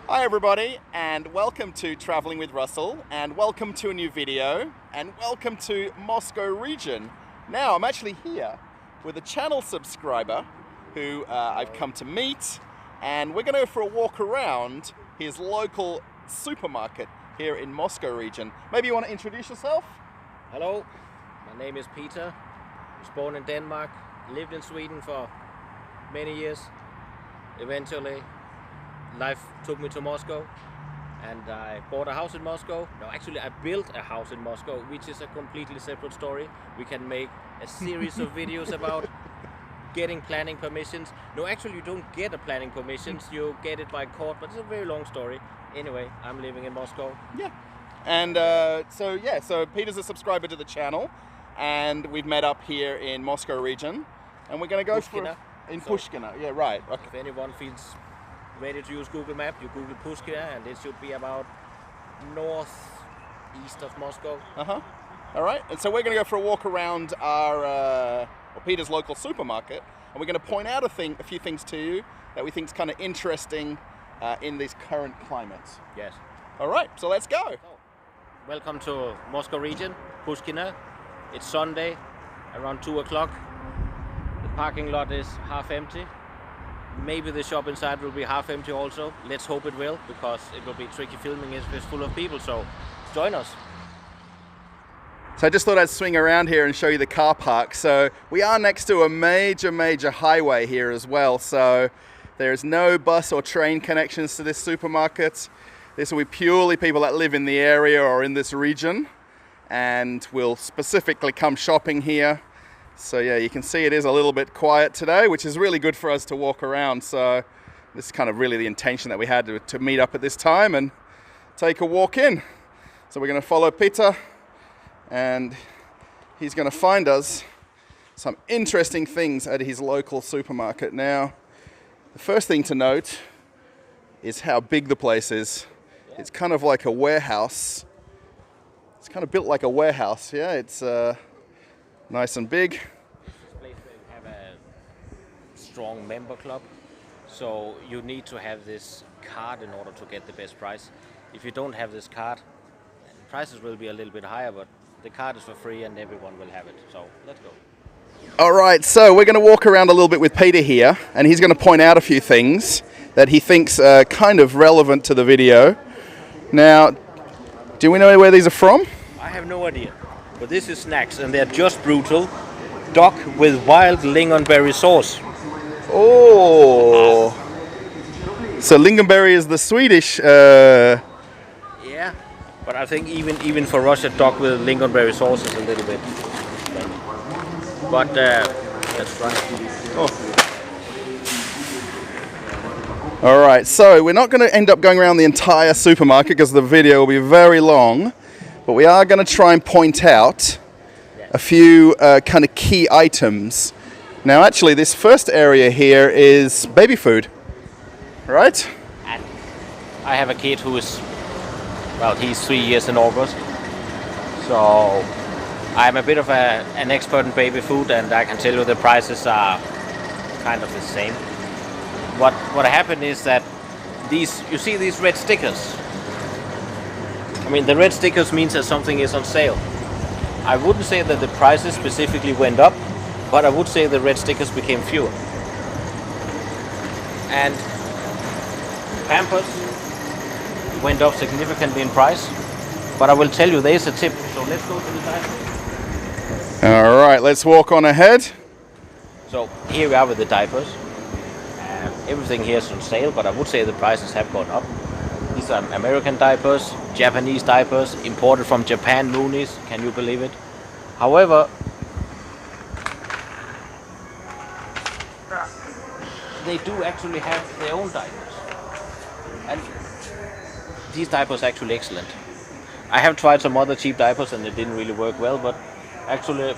Hi everybody, and welcome to Traveling with Russell, and welcome to a new video, and welcome to Moscow region. Now I'm actually here with a channel subscriber who I've come to meet, and we're going to go for a walk around his local supermarket here in Moscow region. Maybe you want to introduce yourself? Hello, my name is Peter. I was born in Denmark, lived in Sweden for many years. Eventually life took me to Moscow and I bought a house in Moscow. No, actually I built a house in Moscow, which is a completely separate story. We can make a series of videos about getting planning permissions. No, actually you don't get a planning permissions, you get it by court, but it's a very long story. Anyway, I'm living in Moscow. Yeah. And so Peter's a subscriber to the channel, and we've met up here in Moscow region, and we're going to go Pushkina. Yeah, right. Okay. If anyone feels ready to use Google Map, you Google Pushkina, and it should be about northeast of Moscow. All right. And so we're going to go for a walk around our Peter's local supermarket, and we're going to point out a few things to you that we think is kind of interesting in this current climate. Yes. All right. So let's go. Welcome to Moscow region, Pushkina. It's Sunday, around 2 o'clock. The parking lot is half empty. Maybe the shop inside will be half empty also. Let's hope it will, because it will be tricky filming if it's full of people, so join us. So I just thought I'd swing around here and show you the car park. So we are next to a major highway here as well. So there's no bus or train connections to this supermarket. This will be purely people that live in the area or in this region and will specifically come shopping here. So yeah, you can see it is a little bit quiet today, which is really good for us to walk around. So this is kind of really the intention that we had to meet up at this time and take a walk in. So we're going to follow Peter, and he's going to find us some interesting things at his local supermarket. Now, the first thing to note is how big the place is. It's kind of like a warehouse. It's kind of built like a warehouse, yeah? It's nice and big. This place will have a strong member club, so you need to have this card in order to get the best price. If you don't have this card, prices will be a little bit higher, but the card is for free and everyone will have it. So let's go. All right, so we're going to walk around a little bit with Peter here, and he's going to point out a few things that he thinks are kind of relevant to the video. Now, do we know where these are from? I have no idea. But this is snacks, and they're just brutal. Duck with wild lingonberry sauce. Oh! So lingonberry is the Swedish... Yeah, but I think even for Russia, duck with lingonberry sauce is a little bit... But let's try. Oh. All right, so we're not going to end up going around the entire supermarket because the video will be very long. But we are going to try and point out a few kind of key items. Now, actually, this first area here is baby food, right? And I have a kid who is, well, he's 3 years in August. So I'm a bit of an expert in baby food, and I can tell you the prices are kind of the same. What happened is that you see these red stickers. I mean, the red stickers means that something is on sale. I wouldn't say that the prices specifically went up, but I would say the red stickers became fewer. And Pampers went up significantly in price, but I will tell you, there's a tip. So let's go to the diapers. All right, let's walk on ahead. So here we are with the diapers. Everything here is on sale, but I would say the prices have gone up. These are American diapers, Japanese diapers, imported from Japan, Moonies, can you believe it? However, they do actually have their own diapers. And these diapers are actually excellent. I have tried some other cheap diapers and they didn't really work well, but actually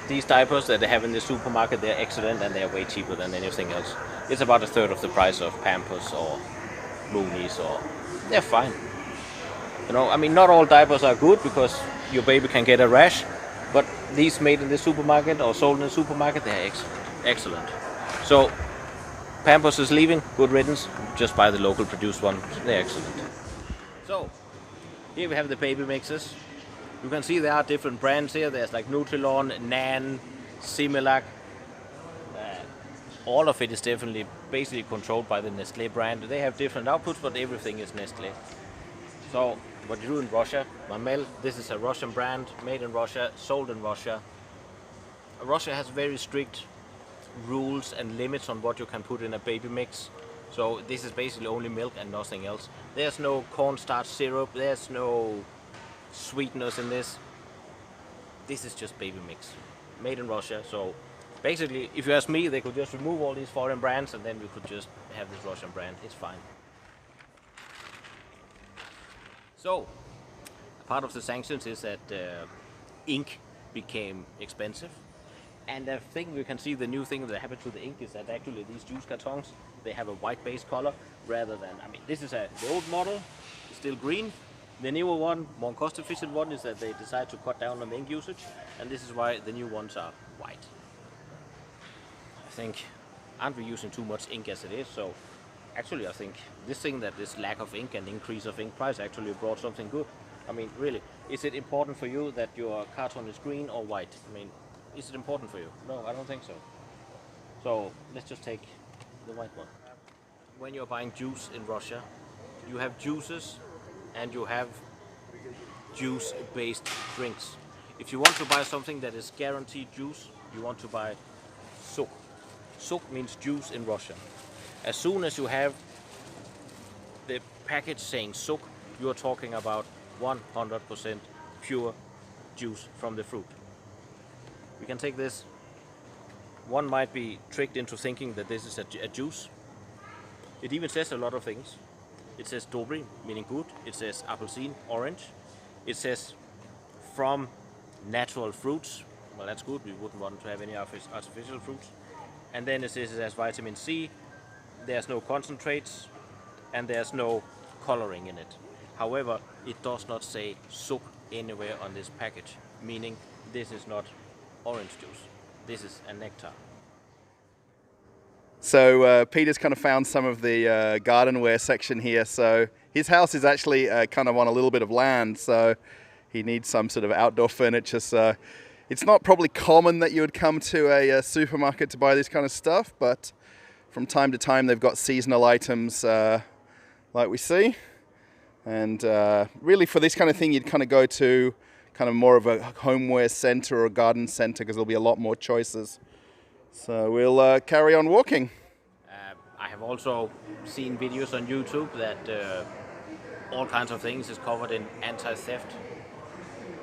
these diapers that they have in the supermarket, they're excellent and they're way cheaper than anything else. It's about a third of the price of Pampers or Moonies, or they're fine. You know, I mean, not all diapers are good because your baby can get a rash, but these made in the supermarket or sold in the supermarket, they're excellent. So Pampers is leaving, good riddance. Just buy the local produced one, they're excellent. So, here we have the baby mixes. You can see there are different brands here. There's like Nutrilon, Nan, Similac. All of it is definitely basically controlled by the Nestle brand. They have different outputs, but everything is Nestle. So, what you do in Russia, Mamel, this is a Russian brand, made in Russia, sold in Russia. Russia has very strict rules and limits on what you can put in a baby mix. So this is basically only milk and nothing else. There's no cornstarch syrup, there's no sweeteners in this. This is just baby mix, made in Russia. So basically, if you ask me, they could just remove all these foreign brands and then we could just have this Russian brand. It's fine. So, part of the sanctions is that ink became expensive. And the thing we can see, the new thing that happened to the ink is that actually these juice cartons, they have a white base color rather than, I mean, this is the old model, still green. The newer one, more cost efficient one, is that they decide to cut down on the ink usage, and this is why the new ones are white. I think, aren't we using too much ink as it is? So actually I think this thing, that this lack of ink and increase of ink price actually brought something good. I mean, really, is it important for you that your carton is green or white? I mean, is it important for you? No, I don't think so. So let's just take the white one. When you're buying juice in Russia, you have juices and you have juice-based drinks. If you want to buy something that is guaranteed juice, you want to buy sok. Sok means juice in Russian. As soon as you have the package saying sok, you are talking about 100% pure juice from the fruit. We can take this. One might be tricked into thinking that this is a juice. It even says a lot of things. It says dobry, meaning good. It says appelsine, orange. It says from natural fruits. Well, that's good. We wouldn't want to have any artificial fruits. And then it says it has vitamin C. There's no concentrates and there's no coloring in it. However, it does not say sok anywhere on this package, meaning this is not orange juice. This is a nectar. So Peter's kind of found some of the gardenware section here. So his house is actually kind of on a little bit of land, so he needs some sort of outdoor furniture. So it's not probably common that you would come to a supermarket to buy this kind of stuff, but from time to time they've got seasonal items like we see. And really for this kind of thing, you'd kind of go to kind of more of a homeware center or a garden center because there'll be a lot more choices. So we'll carry on walking. I have also seen videos on YouTube that all kinds of things is covered in anti-theft.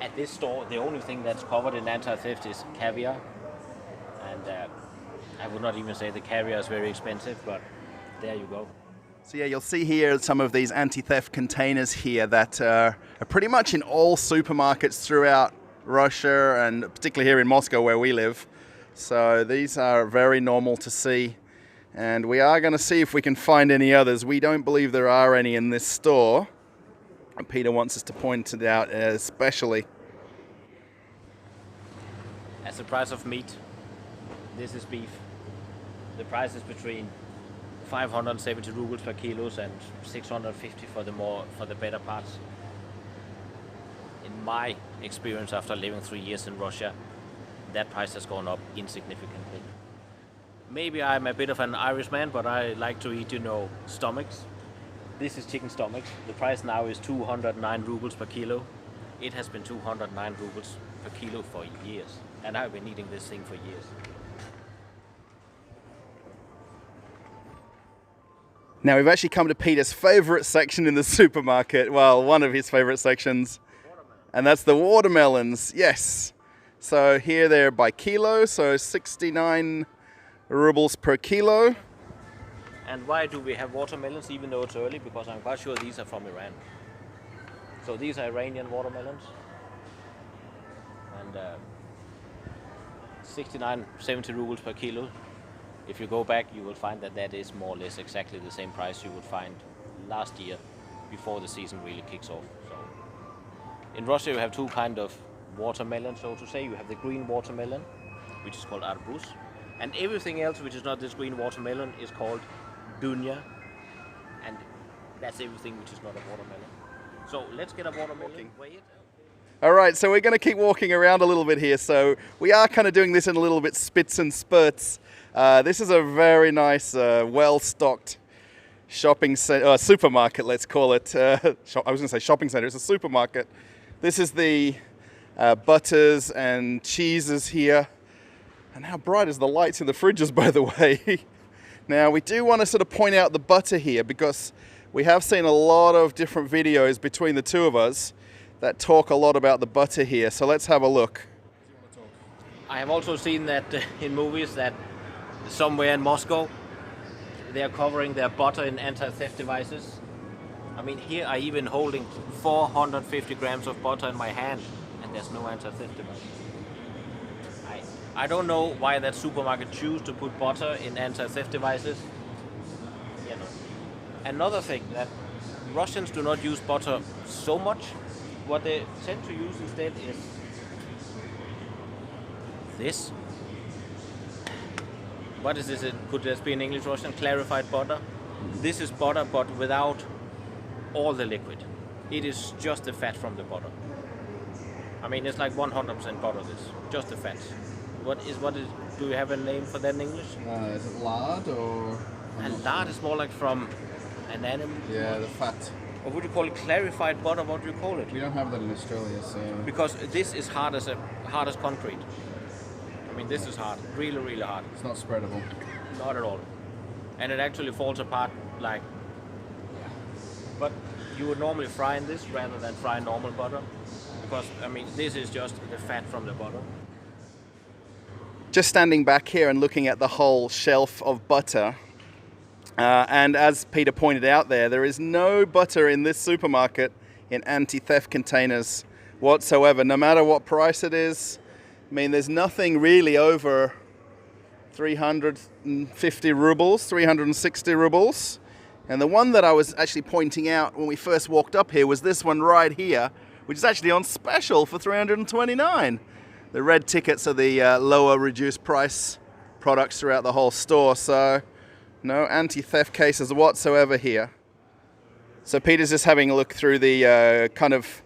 At this store, the only thing that's covered in anti-theft is caviar. And I would not even say the caviar is very expensive, but there you go. So yeah, you'll see here some of these anti-theft containers here that are pretty much in all supermarkets throughout Russia and particularly here in Moscow where we live. So these are very normal to see, and we are going to see if we can find any others. We don't believe there are any in this store, and Peter wants us to point it out especially. As the price of meat, this is beef. The price is between 570 rubles per kilos and 650 for the better parts. In my experience after living 3 years in Russia, that price has gone up insignificantly. Maybe I'm a bit of an Irishman, but I like to eat, stomachs. This is chicken stomachs. The price now is 209 rubles per kilo. It has been 209 rubles per kilo for years, and I've been eating this thing for years. Now we've actually come to Peter's favorite section in the supermarket. Well, one of his favorite sections. And that's the watermelons. Yes. So here they're by kilo, so 69 rubles per kilo. And why do we have watermelons even though it's early? Because I'm quite sure these are from Iran. So these are Iranian watermelons. And 69, 70 rubles per kilo. If you go back, you will find that is more or less exactly the same price you would find last year before the season really kicks off. So in Russia you have two kind of watermelon, so to say. You have the green watermelon, which is called Argentinian, And everything else which is not this green watermelon is called dunya, and that's everything which is not a watermelon. So let's get a watermelon, weigh it. All right, so we're going to keep walking around a little bit here. So we are kind of doing this in a little bit spits and spurts. This is a very nice, well-stocked supermarket, let's call it. I was going to say shopping center. It's a supermarket. This is the butters and cheeses here. And how bright is the lights in the fridges, by the way. Now, we do want to sort of point out the butter here because we have seen a lot of different videos between the two of us that talk a lot about the butter here. So let's have a look. I have also seen that in movies that somewhere in Moscow, they are covering their butter in anti-theft devices. I mean, here I even holding 450 grams of butter in my hand, and there's no anti-theft device. I don't know why that supermarket choose to put butter in anti-theft devices. You know. Another thing, that Russians do not use butter so much. What they tend to use instead is this. What is this? Could this be in English Russian? Clarified butter. This is butter, but without all the liquid. It is just the fat from the butter. I mean, it's like 100% butter. This, just the fat. Do you have a name for that in English? Is it lard or? And lard is more like from an animal. Yeah, the fat. Or would you call it clarified butter? What do you call it? We don't have that in Australia, so. Because this is hard as concrete. I mean, this is hard, really, really hard. It's not spreadable. Not at all. And it actually falls apart like. But you would normally fry in this rather than fry normal butter, because I mean, this is just the fat from the butter. Just standing back here and looking at the whole shelf of butter, and as Peter pointed out there is no butter in this supermarket in anti-theft containers whatsoever, no matter what price it is. I mean, there's nothing really over 350 rubles, 360 rubles. And the one that I was actually pointing out when we first walked up here was this one right here, which is actually on special for 329. The red tickets are the lower reduced price products throughout the whole store, so no anti-theft cases whatsoever here. So Peter's just having a look through the kind of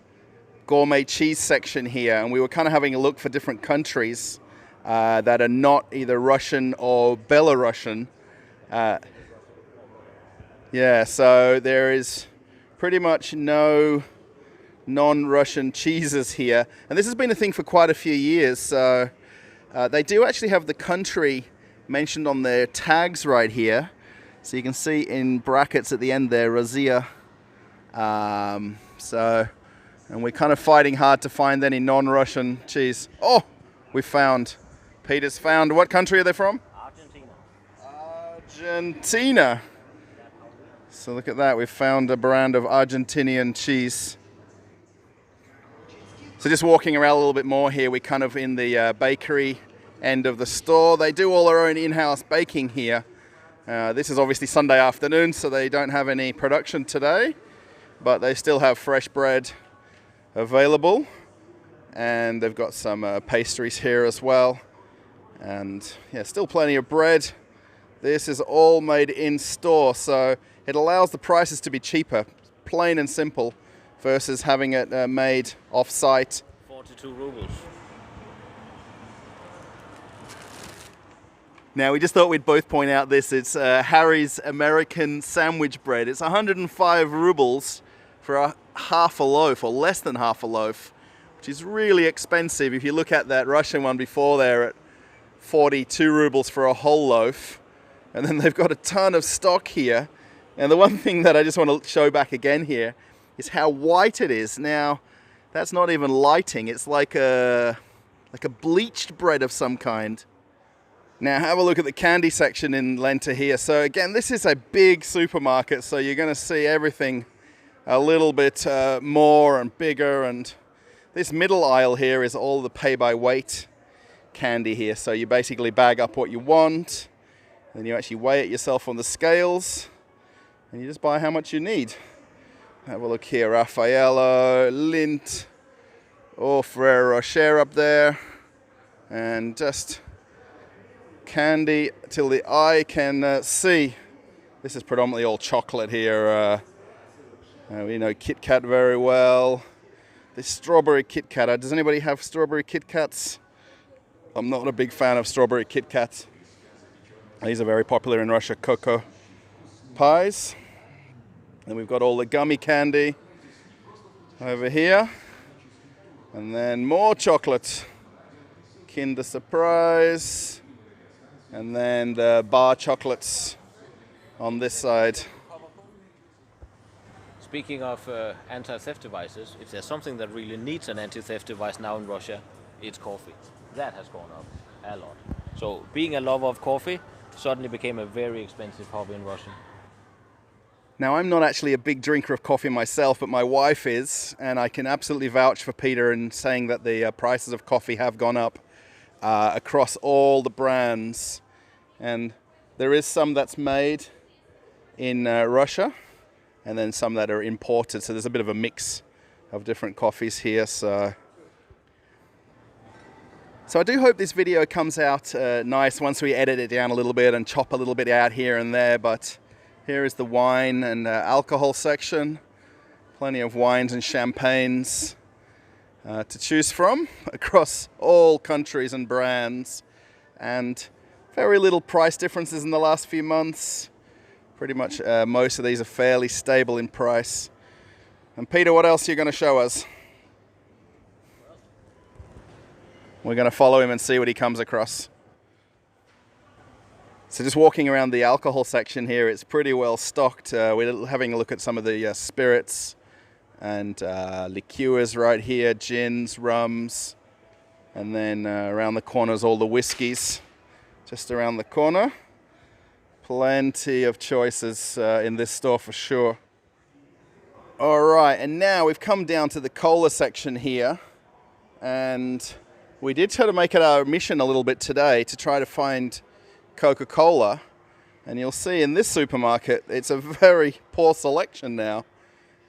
gourmet cheese section here, and we were kind of having a look for different countries that are not either Russian or Belarusian. Yeah, so there is pretty much no non-Russian cheeses here, and this has been a thing for quite a few years. So they do actually have the country mentioned on their tags right here, so you can see in brackets at the end there, Russia. And we're kind of fighting hard to find any non-Russian cheese. Oh, Peter's found. What country are they from? Argentina. So look at that, we've found a brand of Argentinian cheese. So just walking around a little bit more here, we're kind of in the bakery end of the store. They do all their own in-house baking here. This is obviously Sunday afternoon, so they don't have any production today, but they still have fresh bread available. And they've got some pastries here as well. And yeah, still plenty of bread. This is all made in store, so it allows the prices to be cheaper, plain and simple, versus having it made off-site. 42 rubles. Now, we just thought we'd both point out this. It's Harry's American sandwich bread. It's 105 rubles for half a loaf, or less than half a loaf, which is really expensive. If you look at that Russian one before there at 42 rubles for a whole loaf. And then they've got a ton of stock here. And the one thing that I just want to show back again here is how white it is. Now, that's not even lighting. It's like a bleached bread of some kind. Now, have a look at the candy section in Lenta here. So again, this is a big supermarket, so you're going to see everything a little bit more and bigger. And this middle aisle here is all the pay-by-weight candy here. So you basically bag up what you want, then you actually weigh it yourself on the scales, and you just buy how much you need. Have a look here, Raffaello, Lindt, Ferrero Rocher up there, and just candy till the eye can see. This is predominantly all chocolate here. We know Kitkat very well. This strawberry Kitkat. Does anybody have strawberry Kitkats? I'm not a big fan of strawberry Kitkats. These are very popular in Russia. Cocoa pies. And we've got all the gummy candy over here. And then more chocolate. Kinder Surprise. And then the bar chocolates on this side. Speaking of anti-theft devices, if there's something that really needs an anti-theft device now in Russia, it's coffee. That has gone up a lot. So being a lover of coffee suddenly became a very expensive hobby in Russia. Now, I'm not actually a big drinker of coffee myself, but my wife is, and I can absolutely vouch for Peter in saying that the prices of coffee have gone up across all the brands. And there is some that's made in Russia, and then some that are imported. So there's a bit of a mix of different coffees here. So I do hope this video comes out nice once we edit it down a little bit and chop a little bit out here and there. But here is the wine and alcohol section. Plenty of wines and champagnes to choose from across all countries and brands. And very little price differences in the last few months. Pretty much most of these are fairly stable in price. And Peter, what else are you going to show us? We're going to follow him and see what he comes across. So just walking around the alcohol section here, it's pretty well stocked. We're having a look at some of the spirits and liqueurs right here, gins, rums, and then around the corners all the whiskies. Just around the corner. Plenty of choices in this store for sure. All right, and now we've come down to the cola section here, and we did try to make it our mission a little bit today to try to find Coca-Cola, and you'll see in this supermarket it's a very poor selection now.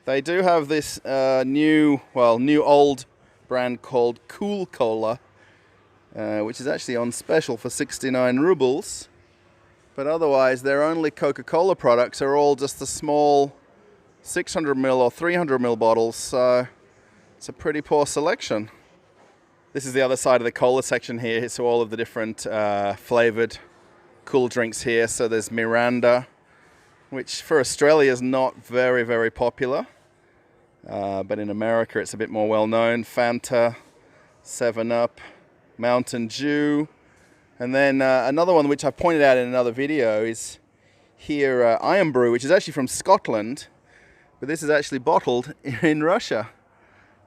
They do have this new old brand called Cool Cola, which is actually on special for 69 rubles. But otherwise, their only Coca-Cola products are all just the small 600ml or 300ml bottles, so it's a pretty poor selection. This is the other side of the cola section here, so all of the different flavored cool drinks here. So there's Miranda, which for Australia is not very, very popular, but in America it's a bit more well known. Fanta, 7-Up, Mountain Dew. And then another one which I pointed out in another video is here Ironbrew, which is actually from Scotland, but this is actually bottled in Russia.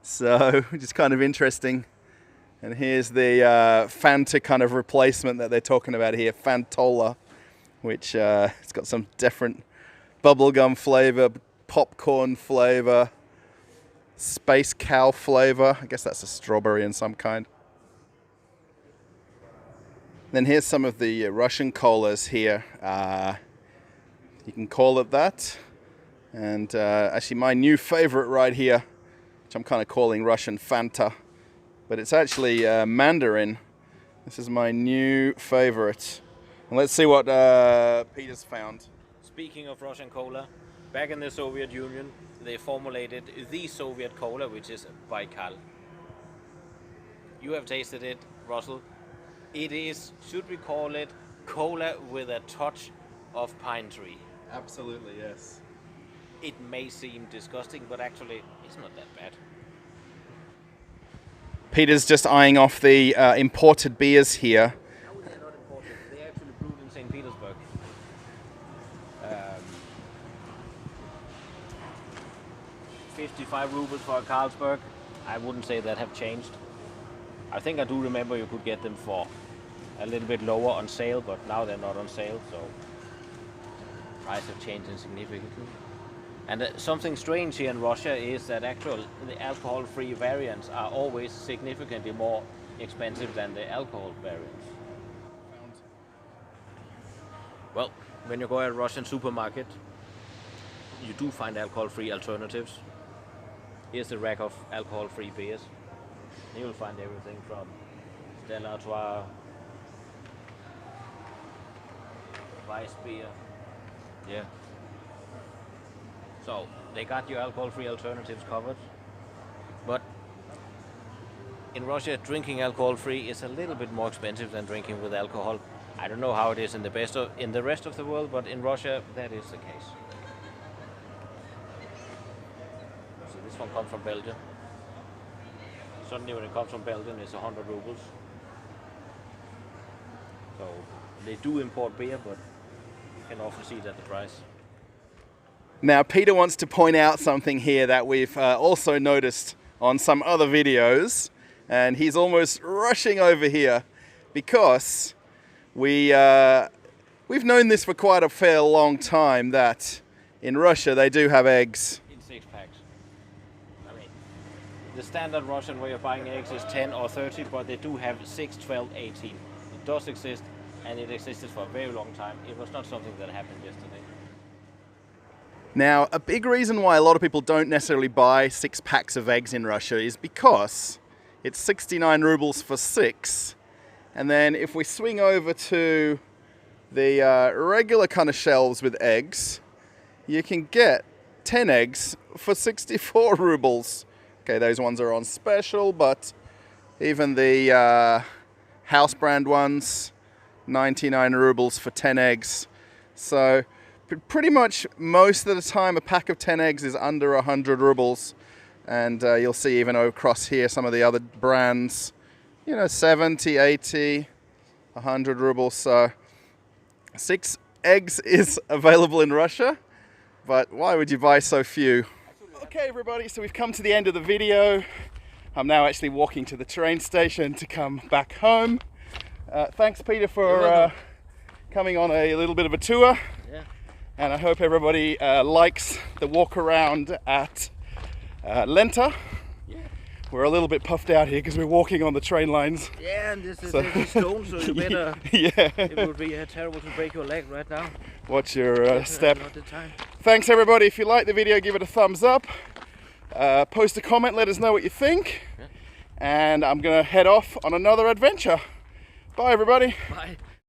So, which is kind of interesting. And here's the Fanta kind of replacement that they're talking about here, Fantola, which it's got some different bubblegum flavor, popcorn flavor, space cow flavor. I guess that's a strawberry in some kind. Then here's some of the Russian colas here. You can call it that. And actually my new favorite right here, which I'm kind of calling Russian Fanta, but it's actually Mandarin. This is my new favorite. And let's see what Peter's found. Speaking of Russian cola, back in the Soviet Union, they formulated the Soviet cola, which is Baikal. You have tasted it, Russell. It is, should we call it, cola with a touch of pine tree. Absolutely, yes. It may seem disgusting, but actually it's not that bad. Peter's just eyeing off the imported beers here. No, they're not imported. They're actually brewed in St. Petersburg. 55 rubles for a Carlsberg. I wouldn't say that have changed. I think I do remember you could get them for a little bit lower on sale, but now they're not on sale, so price have changed insignificantly. And something strange here in Russia is that the alcohol-free variants are always significantly more expensive than the alcohol variants. Well, when you go to a Russian supermarket, you do find alcohol-free alternatives. Here's the rack of alcohol-free beers. You'll find everything from Stella Artois, Weiss beer. Yeah. So they got your alcohol-free alternatives covered, but in Russia, drinking alcohol-free is a little bit more expensive than drinking with alcohol. I don't know how it is in the rest of the world, but in Russia, that is the case. So this one comes from Belgium. Suddenly, when it comes from Belgium, it's 100 rubles. So they do import beer, but you can often see it at the price. Now, Peter wants to point out something here that we've also noticed on some other videos, and he's almost rushing over here because we've known this for quite a fair long time, that in Russia they do have eggs in 6-packs. I mean, the standard Russian way of buying eggs is 10 or 30, but they do have 6, 12, 18. It does exist, and it existed for a very long time. It was not something that happened yesterday. Now, a big reason why a lot of people don't necessarily buy 6 packs of eggs in Russia is because it's 69 rubles for 6. And then if we swing over to the regular kind of shelves with eggs, you can get 10 eggs for 64 rubles. Okay, those ones are on special, but even the house brand ones, 99 rubles for 10 eggs. So pretty much most of the time a pack of 10 eggs is under 100 rubles. And you'll see even across here some of the other brands, 70, 80, 100 rubles. So 6 eggs is available in Russia, but why would you buy so few? Okay, everybody, so we've come to the end of the video. I'm now actually walking to the train station to come back home. Thanks, Peter, for coming on a little bit of a tour. Yeah. And I hope everybody likes the walk around at Lenta. Yeah. We're a little bit puffed out here because we're walking on the train lines. Yeah, and this is a stone, so you better. Yeah. It would be terrible to break your leg right now. Watch your step. Not the time. Thanks, everybody. If you like the video, give it a thumbs up. Post a comment, let us know what you think. Yeah. And I'm going to head off on another adventure. Bye, everybody. Bye.